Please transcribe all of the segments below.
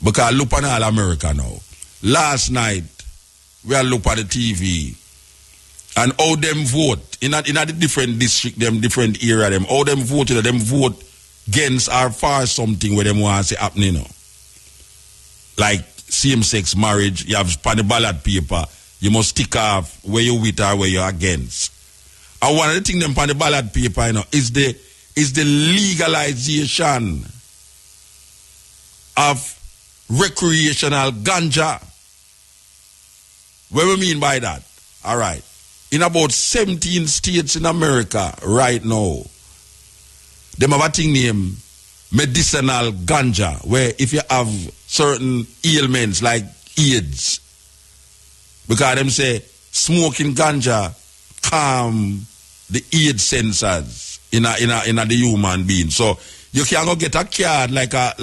Because look on all America now. Last night, we are look at the TV and how them vote in the different district, them different area, them how them vote, them vote against or for something where them want to say happening, you know. Like same-sex marriage, you have on the ballot paper, you must stick off where you with or where you're against. And one of the things them on the ballot paper, you know, is the legalization of recreational ganja. What do we mean by that? All right. In about 17 states in America right now, them have a thing named medicinal ganja, where if you have certain ailments like AIDS, because them say smoking ganja calm the AIDS sensors in the human being. So you can go get a card like a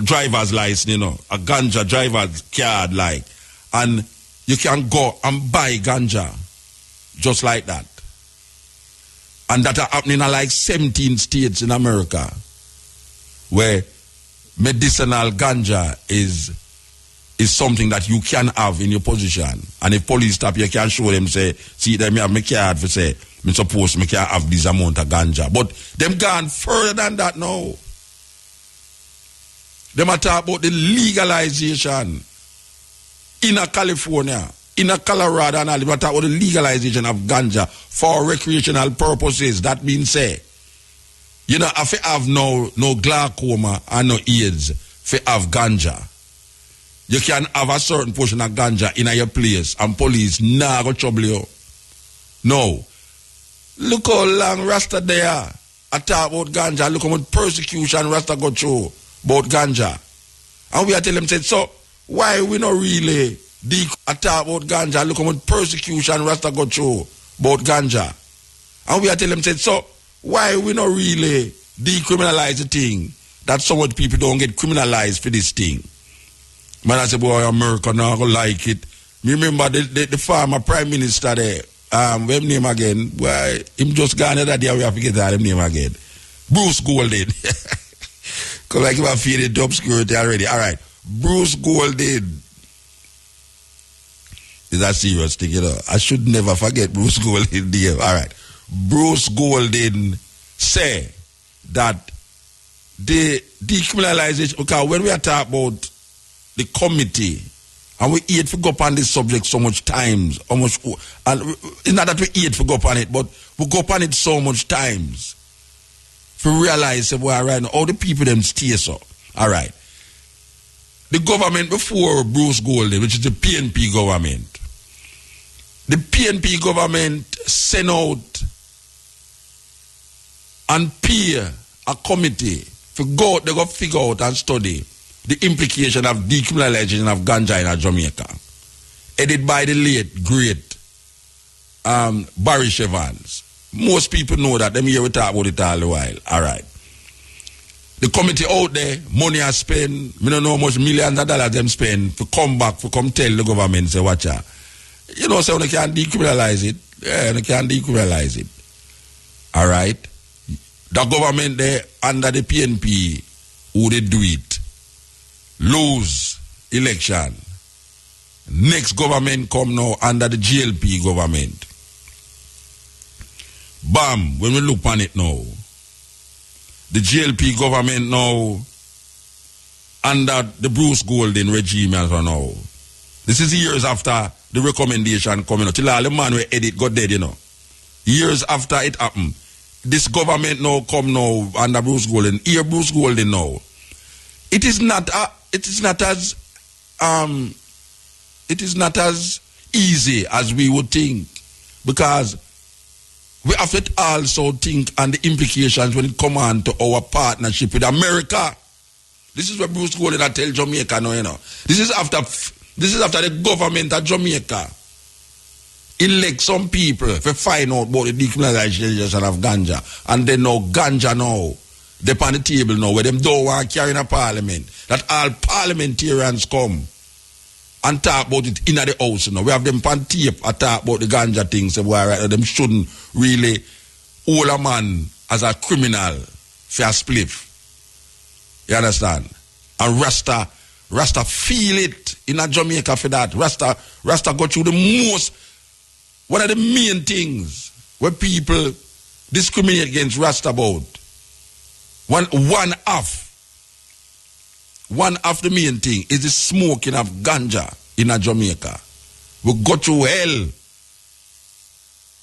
driver's license, you know, a ganja driver's card, like, and you can go and buy ganja just like that. And that are happening in like 17 states in America where medicinal ganja is something that you can have in your position. And if police stop, you can show them, say, see, them have my card for say, I'm supposed to have this amount of ganja. But them gone further than that now. Them are talk about the legalization in California, in Colorado, and all. Them are talk about the legalization of ganja for recreational purposes. That means, say, you know, if you have no glaucoma and no AIDS, if you have ganja, you can have a certain portion of ganja in your place, and police nah go trouble you. No. Look how long Rasta there. I talk about ganja. Look how much persecution Rasta go through about ganja. And we are telling them, said, so why we not really I talk about ganja. Look how much persecution Rasta go through about ganja. And we are telling them, said, so why we not really decriminalize the thing that so much people don't get criminalized for this thing? Man, I say, boy, America now go like it. Me remember the former prime minister there. What name again? Boy, him just gone that day. We have to get that name again. Bruce Golden. Because like him have faded to obscurity already. All right. Bruce Golden. Is that serious thing, you know? I should never forget Bruce Golden name. All right. Bruce Golden say that the decriminalization, okay, when we are talking about the committee, and we hate to go up on this subject so much times, and it's not that we hate to go up on it, but we go up on it so much times to realize that we're right now, all the people them stay so. All right. The government before Bruce Golden, which is the PNP government, the PNP government sent out and pay a committee to go, they go figure out and study the implication of decriminalization of ganja in Jamaica. Edited by the late, great Barry Evans. Most people know that. Them hear we talk about it all the while. All right. The committee out there, money I spend, we don't know how much millions of dollars them spend to come back, to come tell the government, say, watch out. You know, so they can't decriminalize it. Yeah, they can't decriminalize it. All right. The government there, under the PNP, who they do it, lose election. Next government come now under the GLP government. Bam, when we look on it now, the GLP government now under the Bruce Golden regime as well now. This is years after the recommendation coming out. Till all the man where edit got dead, you know. Years after it happened. This government now come now under Bruce Golden. Here Bruce Golden now. It is not as easy as we would think, because we have to also think on the implications when it comes on to our partnership with America. This is what Bruce Golden tell Jamaica now, you know. This is after the government of Jamaica elect some people to find out about the decriminalization of ganja, and then now ganja now they're on the table now where them don't want to carry in a parliament, that all parliamentarians come and talk about it in the house. You know. We have them on tape and talk about the ganja things. So right, them shouldn't really hold a man as a criminal for a spliff. You understand? And Rasta feel it in a Jamaica for that. Rasta go through the most, one of the main things where people discriminate against Rasta about. One of the main thing is the smoking of ganja in a Jamaica. We go through hell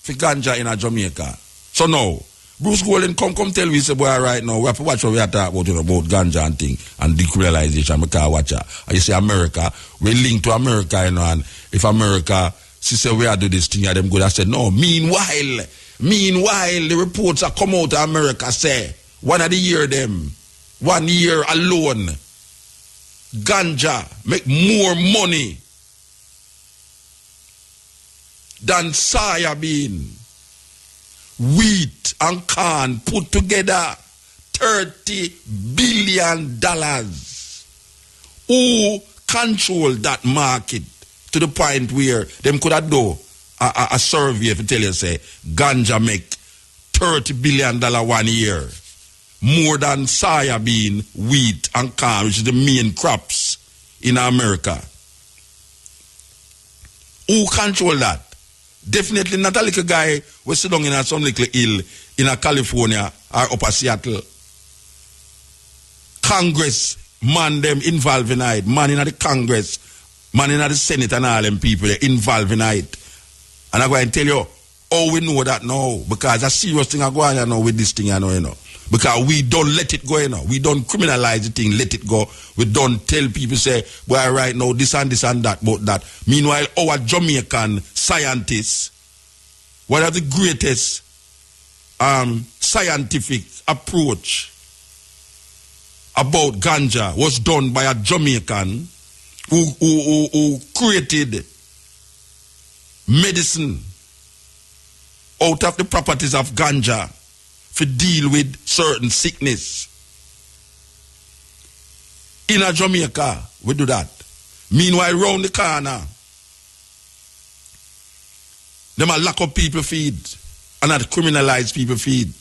for ganja in a Jamaica. So now, Bruce Golden come tell me, say, boy, right now, we have to watch what we are talking about ganja and thing and decriminalization, because watch out. And you say America, we link to America, you know, and if America, she say, we are do this thing, and them good, I said, no, meanwhile, the reports that come out of America say, 1 year alone, ganja make more money than soya bean, wheat and corn put together. $30 billion. Who control that market to the point where them could have do a survey if you tell you say ganja make $30 billion 1 year, more than soya bean, wheat and corn, which is the main crops in America. Who control that? Definitely not a little guy who sit down in some little hill in a California or upper Seattle. Congress, man them involved in it. Man in the Congress, man in the Senate and all them people, they involved in it. And I'm going to tell you, oh, we know that now. Because a serious thing I go on now with this thing, you know. Because we don't let it go, you know. We don't criminalize the thing, let it go. We don't tell people, say, well, right now, this and that, about that. Meanwhile, our Jamaican scientists, one of the greatest scientific approach about ganja was done by a Jamaican who created medicine out of the properties of ganja to deal with certain sickness. In a Jamaica, we do that. Meanwhile, round the corner, them are lock up people feed and not criminalize people feed.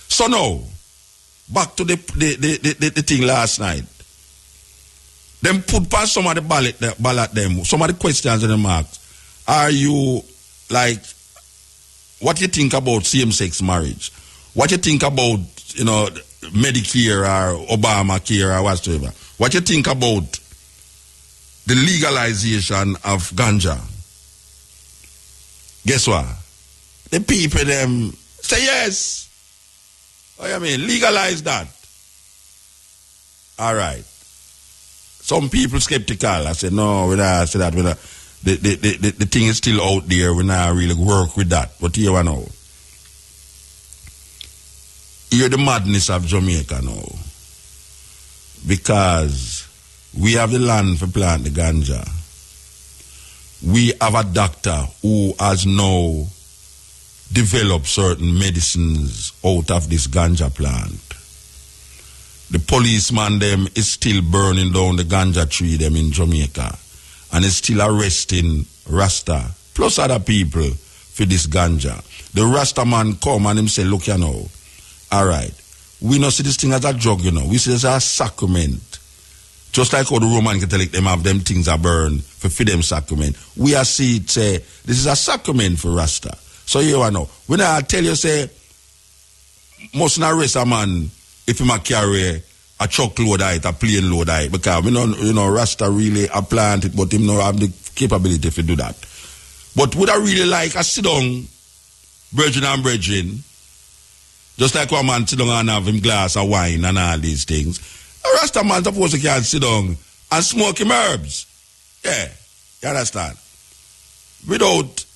So now, back to the thing last night. Them put past some of the ballot them, some of the questions in the marks. Are you like, what you think about same-sex marriage? What you think about, you know, Medicare or Obamacare or whatsoever? What you think about the legalization of ganja? Guess what? The people them say yes. Oh, you mean legalize that? All right. Some people skeptical. I said no. We not say that. We not. The thing is still out there. We not really work with that. But here we know. Hear the madness of Jamaica now. Because we have the land for plant the ganja. We have a doctor who has now developed certain medicines out of this ganja plant. The policeman them is still burning down the ganja tree them in Jamaica and is still arresting Rasta plus other people for this ganja. The Rasta man come and him say, look, you know, all right, we don't see this thing as a drug, you know. We see it as a sacrament. Just like how the Roman Catholic them have them things are burned for them sacrament. We are see it say, this is a sacrament for Rasta. So you know, when I tell you, say, must not arrest a man if he might carry a truckload of it, a plane load of it, because we don't, you know, Rasta really a plant it, but him not have the capability to do that. But would I really like a sit down, virgin and virgin, just like one man sit down and have him glass of wine and all these things. A Rasta man supposed to can sit down and smoke him herbs. Yeah, you understand? Without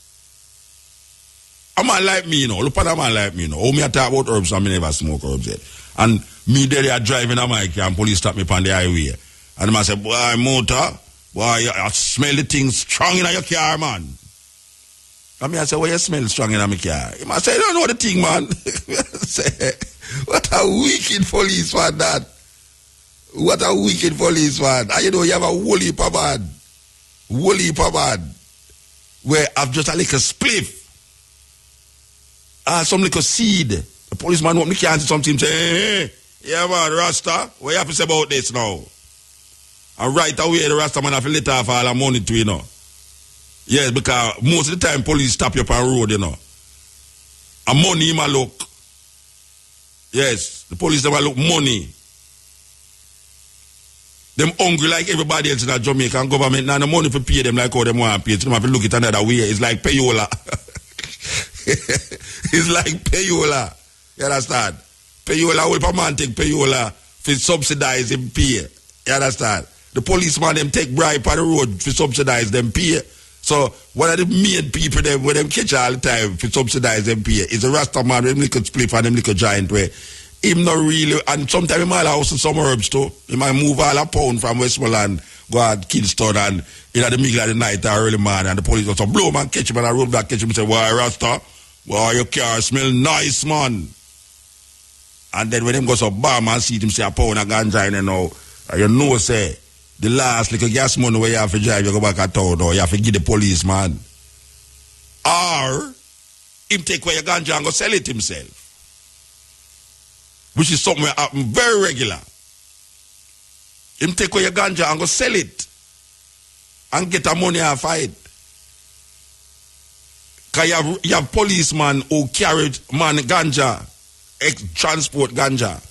a man like me, you know, look at a man like me, you know. Oh, me I talk about herbs and me never smoke herbs yet. And me there they are driving a mic and police stop me on the highway. And the man say, boy, motor, boy, I smell the thing strong in your car, man. And me I say, well, you smell strong in my car. He must say, I don't know the thing, man. Say, what a wicked police man that. What a wicked police man. And you know, you have a whole heap of man. Whole heap of man. Where I've just a little spliff. Some little seed. The policeman want me can't see something say, hey. Yeah, man, Rasta. What you have to say about this now? And right away, the Rasta man have to let off all the money to, you know. Yes, because most of the time, police stop you up on road, you know. And money, him a look. Yes, the police never look money. Them hungry like everybody else in the Jamaican government. Now the money for pay them like how them want to pay. So them have to look it another way. It's like payola. It's like payola. You understand? Payola, will a man take payola for subsidize them pay. You understand? The policeman them take bribe on the road for subsidize them pay. So one of the main people them when them catch all the time for subsidize them pay is a Rasta man with them little split and them little giant way. Him not really, and sometimes he might house in some herbs too. He might move all a pound from Westmoreland, go at Kingston, and in the middle of the night or early morning, and the police also blow man, catch him, and I road back, catch him, and say, why, Rasta? Why, your car smell nice, man? And then when him goes up, bam, and see him say a pound of ganja in there now, you know, say, the last little gas money where you have to drive, you go back at town, or you have to give the police, man. Or, him take away your ganja and go sell it himself. Which is something that happen very regular. Him take away your ganja and go sell it. And get the money off it. Because you have policemen who carry man ganja, transport ganja.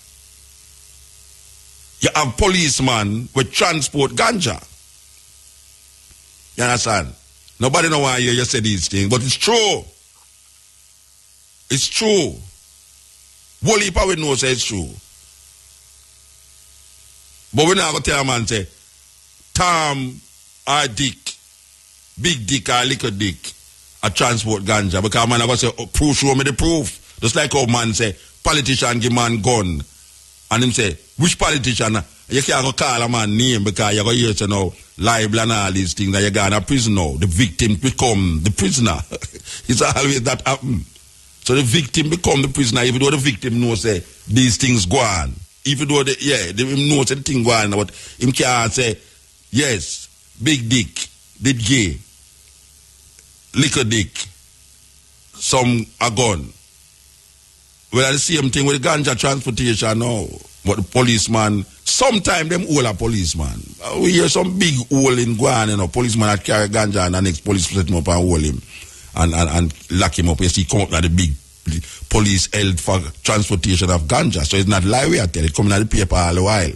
You have policemen who transport ganja. You understand? Nobody know why you say these things, but it's true. It's true. Whole heap of we know say it's true. But we're not going to tell a man say, Tom or Dick, big dick or little dick, a transport ganja. Because man are going to say, oh, proof, show me the proof. Just like how man say, politician give man gun. And him say, which politician? You can't go call a man name because you're going to hear to know libel and all these things that you're going to prison now. The victim become the prisoner. It's always that happen. So the victim become the prisoner, even though the victim knows say these things go on. Even though they knows the thing go on, but him can't say, yes, big dick, did gay, little dick, some a gun. Well, the same thing with the ganja transportation now. But the policeman, sometimes them all a policeman. We hear some big hole in Guan, you know, policeman that carry ganja and the next police set him up and hold him. And lock him up. You see, come up with the big police held for transportation of ganja. So it's not lie we are telling. It's coming out the paper all the while.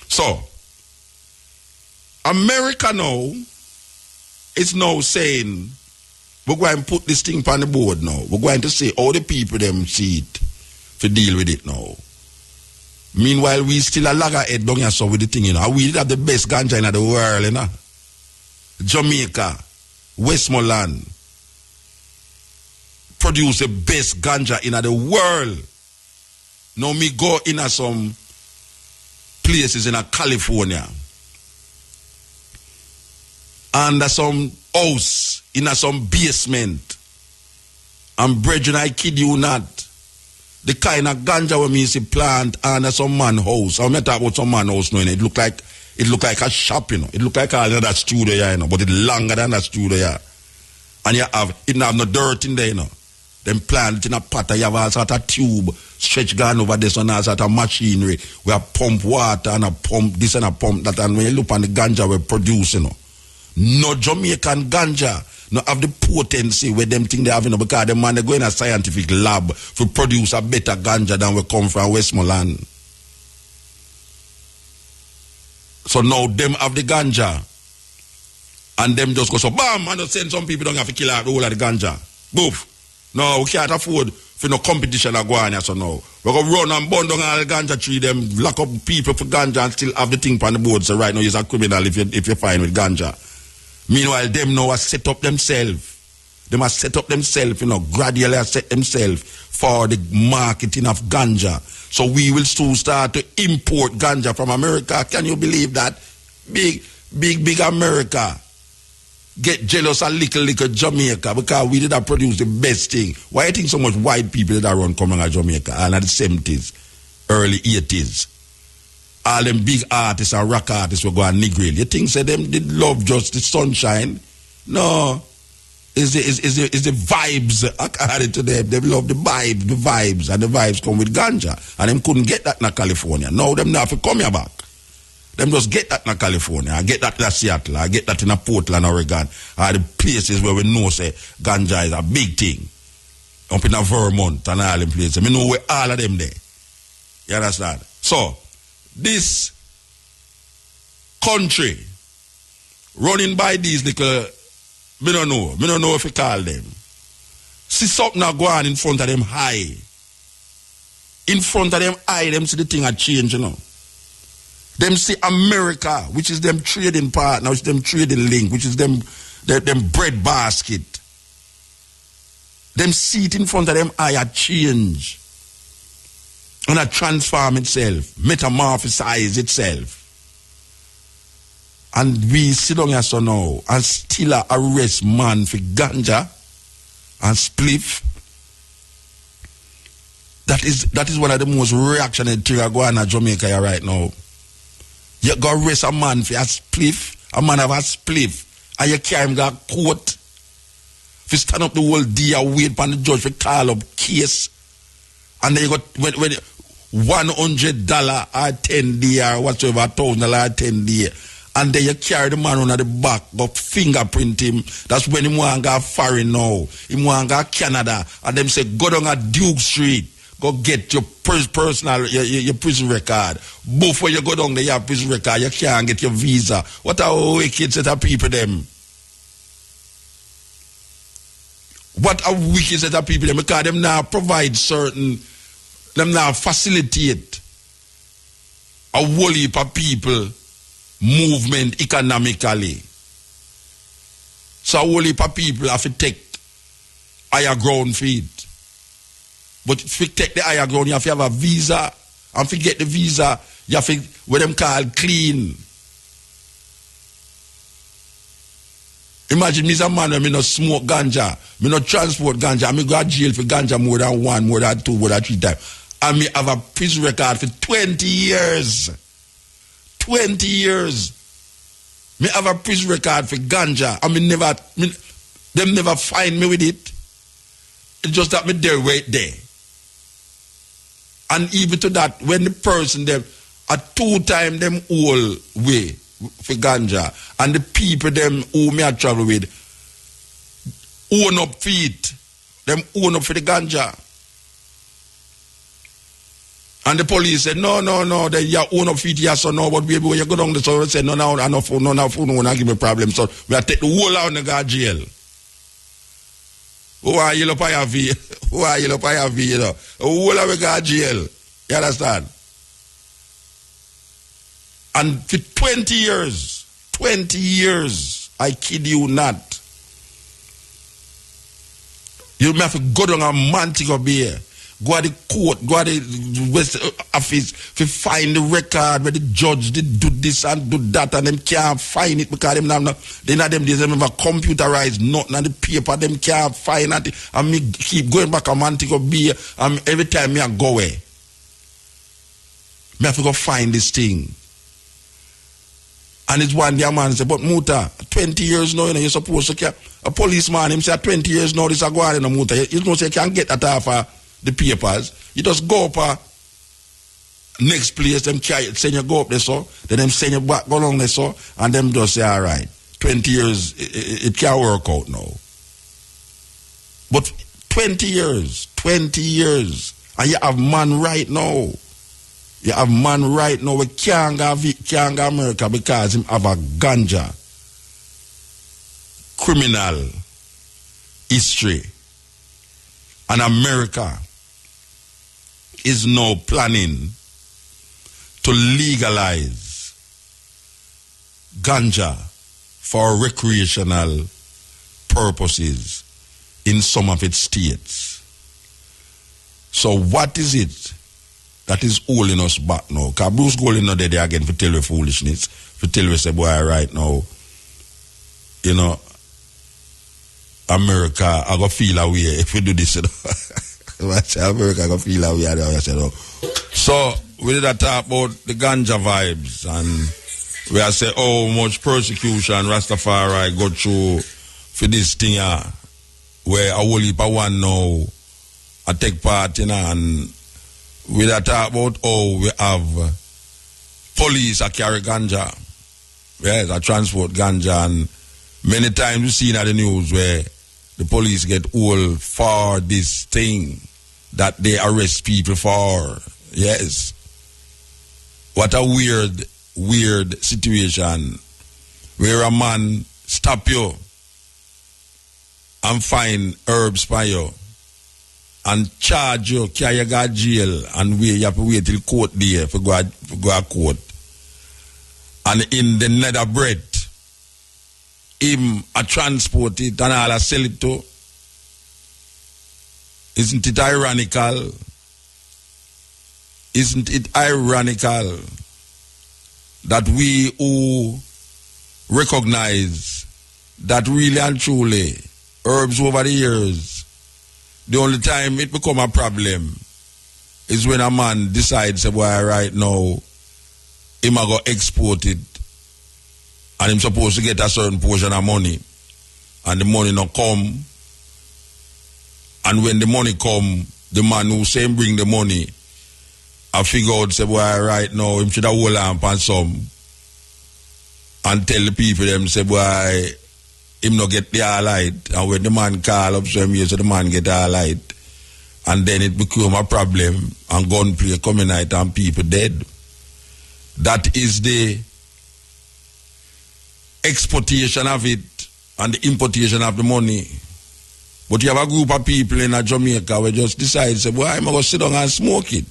So, America now is now saying, we're going to put this thing on the board now. We're going to say all the people them see it to deal with it now. Meanwhile, we still a loggerhead down here so with the thing, you know. We have the best ganja in the world, you know. Jamaica, Westmoreland, produce the best ganja in the world. Now me go in some places in California. And some house in some basement. And brethren, I kid you not. The kind of ganja we see plant under some man house. I'm not talking about some man house now, you know. It look like a shop, you know. It look like another studio here, you know, but it's longer than that studio here. And it don't have no dirt in there, you know. Them plant it in a pot, you have all sort of tube stretch gone over this and all sort of machinery. We have pump water and a pump this and a pump that, and when you look on the ganja we produce, you know. No Jamaican ganja no have the potency where them think they have, you know, because the man they go in a scientific lab to produce a better ganja than we come from Westmoreland. So now them have the ganja and them just go so bam and send some people don't have to kill out the whole of the ganja. Boof. No, we can't afford for no competition of guanya, so now. We're going to run and burn down all the ganja tree, them lock up people for ganja and still have the thing on the board. So right now you're a criminal if you're fine with ganja. Meanwhile, them now are set up themselves. They must set up themselves, you know, gradually set themselves for the marketing of ganja. So we will soon start to import ganja from America. Can you believe that? Big America get jealous of little Jamaica because we did not produce the best thing. Why do you think so much white people that run coming out of Jamaica and at the 70s, early 80s? All them big artists and rock artists were going Negril. You think say them did love just the sunshine? No. is the vibes according to them. They love the vibes, and the vibes come with ganja. And them couldn't get that in California. Now them now have to come here back. Them just get that in California. I get that in Seattle. I get that in Portland, Oregon. Are the places where we know say ganja is a big thing. Up in Vermont and all them places. We know where all of them there. You understand? So, this country running by these little, me don't know if you call them. See something now go on in front of them high. In front of them high, them see the thing a change, you know. Them see America, which is them trading partner, which is them trading link, which is them bread basket. Them see it in front of them high a change. And a transform itself, metamorphosize itself. And we sit down here so now and still arrest man for ganja and spliff. That is one of the most reactionary things going on in Jamaica here right now. You go arrest a man for a spliff, a man have a spliff, and you carry him to court. If you stand up the whole day and wait for the judge to call up case, and then you got when $100 or 10 day or whatsoever, $1,000 or 10 day. And then you carry the man under the back, go fingerprint him. That's when he want to go foreign now. He want to go Canada. And them say, go down at Duke Street. Go get your personal, your prison record. Before you go down there, your prison record, you can't get your visa. What a wicked set of people, them. What a wicked set of people, them. Because them now provide certain, them now facilitate a whole heap of people movement economically. So a whole heap of people have to take higher ground feed. But if you take the higher ground, you have to have a visa. And if you get the visa, you have to, what them call clean. Imagine me as a man when me no smoke ganja, me no transport ganja, me go to jail for ganja more than 1, more than 2, more than 3 times. And me have a prison record for 20 years. 20 years. Me have a prison record for ganja. And them never find me with it. It's just that me there right there. And even to that, when the person them a 2 times them all way for ganja, and the people them who me a travel with own up feet, them own up for the ganja. And the police said, no, that you own up feet, yes or no, but baby, when you go down the store, they said, no, phone, no, give me problem. So we have to take the whole out and go to jail. Who are you up by your V? Who are you up by your V, you know? Who are we go to jail? You understand? And for 20 years, I kid you not, you may have to go down a man to go beer. Go to the court, go to the West office to find the record where the judge did do this and do that, and them can't find it because them never computerized nothing, and the paper them can't find it. And me keep going back a man to go be, and every time me I go away, me have to go find this thing. And it's one day a man say, but Muta, 20 years now, you know, you're supposed to care. A policeman, him say 20 years now, this is a go on in a Muta. You don't say you can't get that off the papers. You just go up next place, them carry it, send you go up there so, then them send you back, go along there so, and them just say, all right, 20 years, it can't work out now. But 20 years, and you have man right now. You have man right now, we can't go America because him have a ganja criminal history. And America is now planning to legalize ganja for recreational purposes in some of its states. So what is it that is holding us back now? Because Bruce Golding not there again for tell you foolishness, for tell you say, boy, right now, you know, America, I go feel away if we do this, you know. I say America, I go feel away. I say, no. So, we did talk about the ganja vibes, and we are say how much persecution Rastafari go through for this thing, where a whole heap of one now I take part in, and we talk about how we have police a carry ganja. Yes, I transport ganja, and many times we see in the news where the police get all for this thing that they arrest people for. Yes. What a weird situation where a man stop you and find herbs for you and charge you, carry you to jail, and you have to wait till court day for go to court. And in the nether bread, him a transport it and all a sell it to. Isn't it ironical? Isn't it ironical that we who recognize that really and truly herbs over the years, the only time it become a problem is when a man decides, well, right now, him a go export it and him supposed to get a certain portion of money, and the money not come, and when the money come, the man who say him bring the money, I figure out, say, boy, right now, him should have hold on and some and tell the people them, say, boy, him not get the allight. And when the man call up some years, so the man get the allight. And then it become a problem, and gunplay coming out and people dead. That is the exportation of it and the importation of the money. But you have a group of people in Jamaica who just decide, say, boy, I'm going to sit down and smoke it.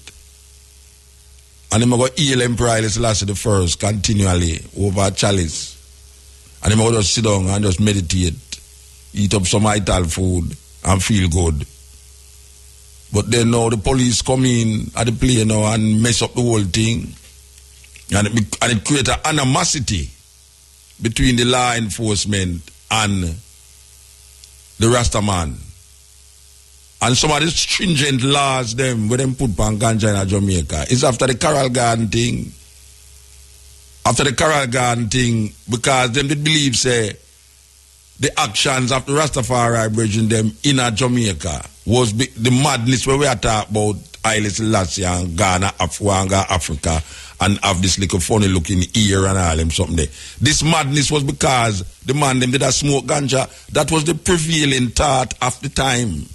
And I'm going to heal Emperor Haile Selassie the first continually over a chalice. And I'm going to just sit down and just meditate, eat up some vital food and feel good. But then now the police come in at the play now and mess up the whole thing. And it creates an animosity between the law enforcement and the Rasta man. And some of the stringent laws them where them put on ganja in Jamaica is after the Coral Garden thing. After the Coral Garden thing, because them did believe say the actions of the Rastafari bridging them in Jamaica was the madness where we are talking about Haile Selassie and Ghana, Africa, and have this little funny looking ear and all them something there. This madness was because the man them did a smoke ganja. That was the prevailing thought of the time.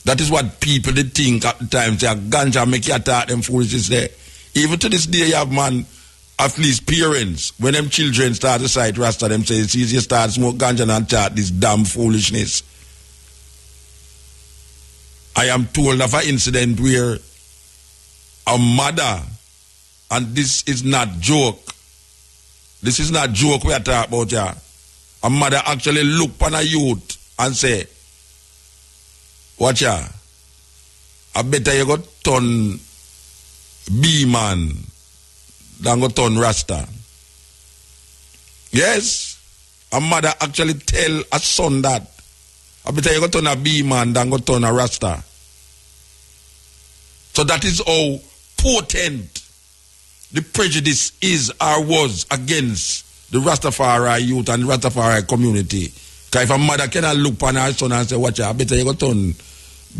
That is what people did think at the time. Say ganja make you thought them foolishness there. Even to this day you have man, at least parents, when them children start to cite Rasta, them say it's easier to start smoke ganja and thought this damn foolishness. I am told of an incident where a mother, and this is not joke. This is not joke we are talking about here. A mother actually look upon a youth and say, watch ya, I better you go turn B-man than go turn Rasta. Yes, a mother actually tell a son that. I better you go turn a B-man than go turn a Rasta. So that is how potent the prejudice is or was against the Rastafari youth and the Rastafari community. Because if a mother cannot look upon her son and say, watch ya, I better you go turn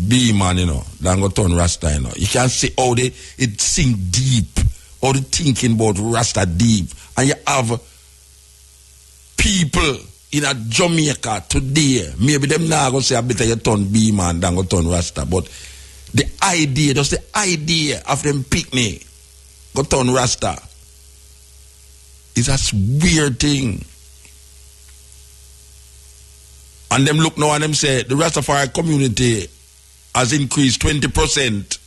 B-man, you know, than go turn Rasta, you know. You can see how it sink deep, how they thinking about Rasta deep. And you have people in a Jamaica today, maybe them now going to say, I better you turn B-man than go turn Rasta. But the idea, just the idea of them picnic, go turn Rasta, is a weird thing. And them look now and them say, the Rastafari community has increased 20%.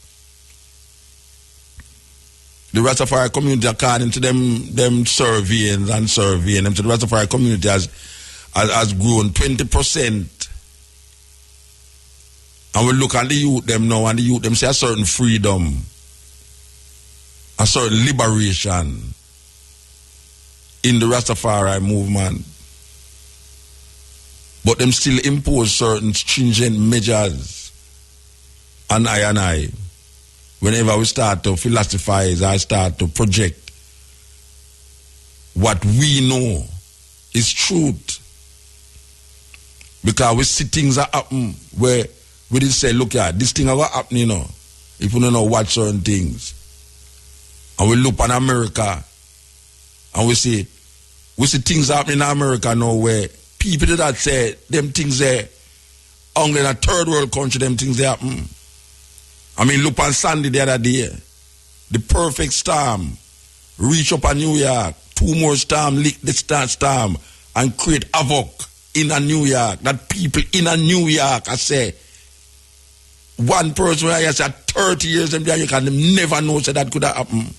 The Rastafari community, according to them surveying, them so the Rastafari community has grown 20%. And we look at the youth them now, and the youth them say a certain freedom, a certain liberation in the Rastafari movement. But them still impose certain stringent measures on I and I. Whenever we start to philosophize, I start to project what we know is truth. Because we see things that happen where we just say, look at this thing ever happen, you know, if we don't know watch certain things. And we look at America and we see things happening in America now where people that say them things there only in a third world country, them things they happen. I mean, look on Sandy the other day. The perfect storm reach up in New York. 2 more storm lick the storm and create havoc in a New York. That people in a New York, I say, one person where I say 30 years them there, you can never know say that could have happened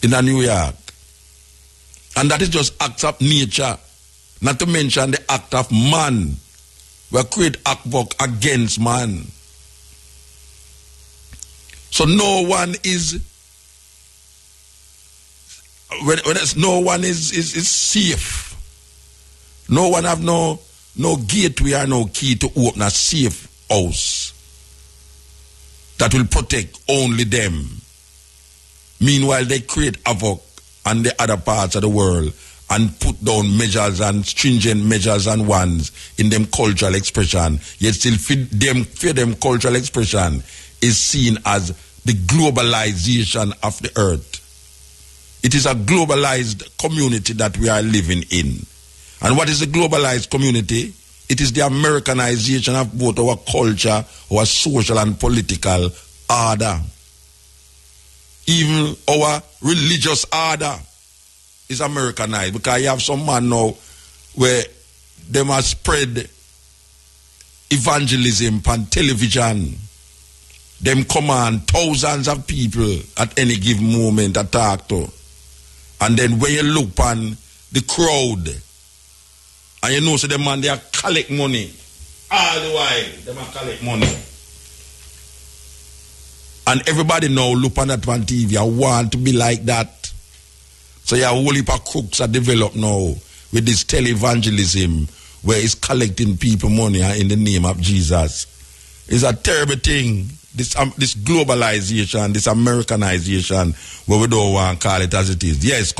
in a New York. And that is just acts of nature. Not to mention the act of man. We create havoc against man. So no one is no one is safe. No one have no gateway or no key to open a safe house that will protect only them. Meanwhile, they create havoc on the other parts of the world and put down measures and stringent measures and ones in them cultural expression. Yet still for them cultural expression is seen as the globalization of the earth. It is a globalized community that we are living in. And what is the globalized community? It is the Americanization of both our culture, our social and political order. Even our religious order is Americanized, because you have some man now where they must spread evangelism on television. Them command thousands of people at any given moment to talk to. And then when you look on the crowd, and you know, so the man, they are collect money. All the while, they are collect money. And everybody now look on that on TV. I want to be like that. So you have a whole heap of crooks that develop now with this televangelism where it's collecting people money in the name of Jesus. It's a terrible thing. This globalization, this Americanization, where we don't want to call it as it is. Yes,